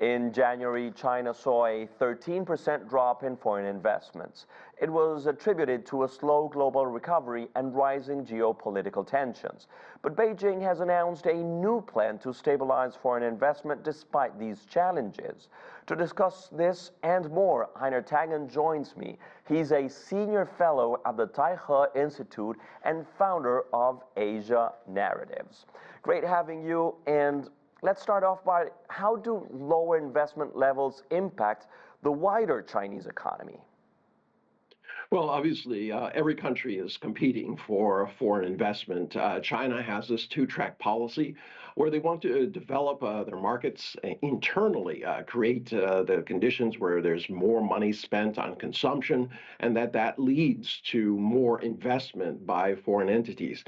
In January, China saw a 13% drop in foreign investments. It was attributed to a slow global recovery and rising geopolitical tensions. But Beijing has announced a new plan to stabilize foreign investment despite these challenges. To discuss this and more, Einar Tangen joins me. He's a senior fellow at the Taihe Institute and founder of Asia Narratives. Great having you, and let's start off by how do lower investment levels impact the wider Chinese economy? Well, obviously, every country is competing for foreign investment. China has this two-track policy where they want to develop their markets internally, create the conditions where there's more money spent on consumption, and that leads to more investment by foreign entities.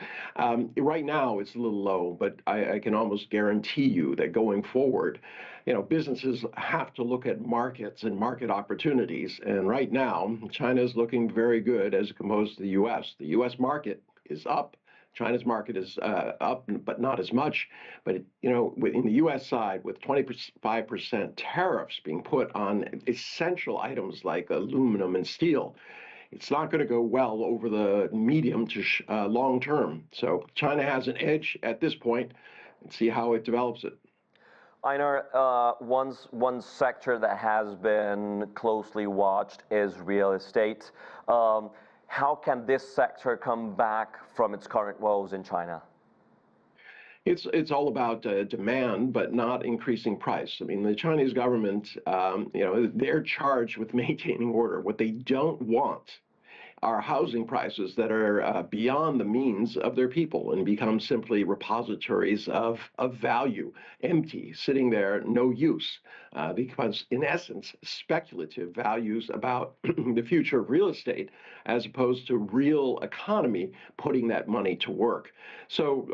Right now, it's a little low, but I can almost guarantee you that going forward, businesses have to look at markets and market opportunities. And right now, China is looking very good as opposed to the U.S. The U.S. market is up. China's market is up, but not as much. But, in the U.S. side, with 25% tariffs being put on essential items like aluminum and steel, it's not going to go well over the medium to long term. So China has an edge at this point, and see how it develops it. Einar, one sector that has been closely watched is real estate. How can this sector come back from its current woes in China? It's all about demand, but not increasing price. I mean, the Chinese government, they're charged with maintaining order. What they don't want are housing prices that are beyond the means of their people and become simply repositories of value, empty, sitting there, no use, because in essence, speculative values about the future of real estate as opposed to real economy putting that money to work. So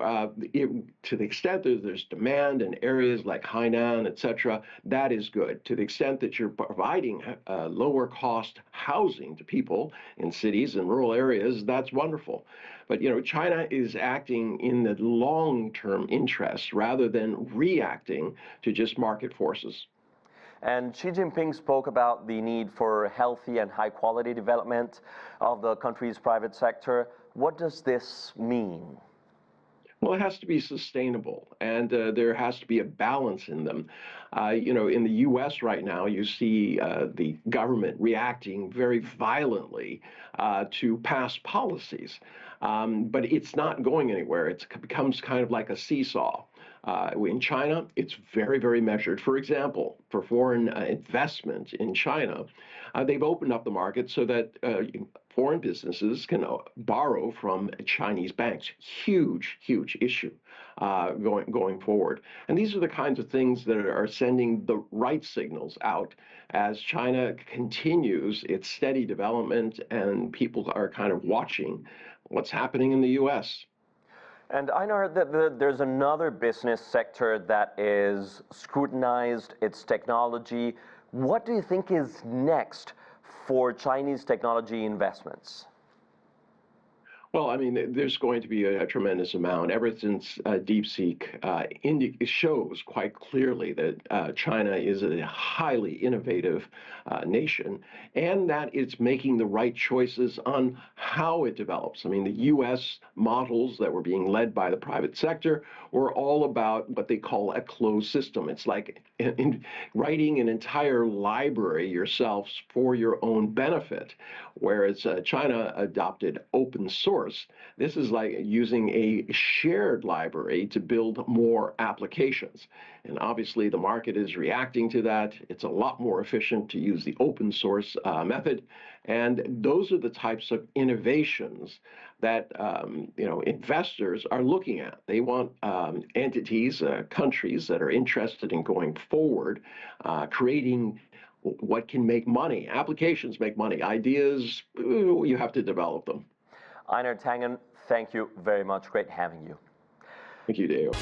to the extent that there's demand in areas like Hainan, et cetera, that is good. To the extent that you're providing lower cost housing to people in cities and rural areas, that's wonderful. But, China is acting in the long-term interest rather than reacting to just market forces. And Xi Jinping spoke about the need for healthy and high-quality development of the country's private sector. What does this mean? Well, it has to be sustainable, and there has to be a balance in them. In the U.S. right now, you see the government reacting very violently to past policies, but it's not going anywhere. It becomes kind of like a seesaw. In China, it's very, very measured. For example, for foreign investment in China, they've opened up the market so that foreign businesses can borrow from Chinese banks. Huge, huge issue going forward. And these are the kinds of things that are sending the right signals out as China continues its steady development and people are kind of watching what's happening in the U.S. And Einar, there's another business sector that is scrutinized, it's technology. What do you think is next for Chinese technology investments? Well, I mean, there's going to be a tremendous amount. Ever since DeepSeek shows quite clearly that China is a highly innovative nation and that it's making the right choices on how it develops. I mean, the U.S. models that were being led by the private sector were all about what they call a closed system. It's like writing an entire library yourself for your own benefit, whereas China adopted open source. This is like using a shared library to build more applications. And obviously the market is reacting to that. It's a lot more efficient to use the open source method. And those are the types of innovations that investors are looking at. They want entities, countries that are interested in going forward, creating what can make money. Applications make money. Ideas, you have to develop them. Einar Tangen, thank you very much. Great having you. Thank you, Dale.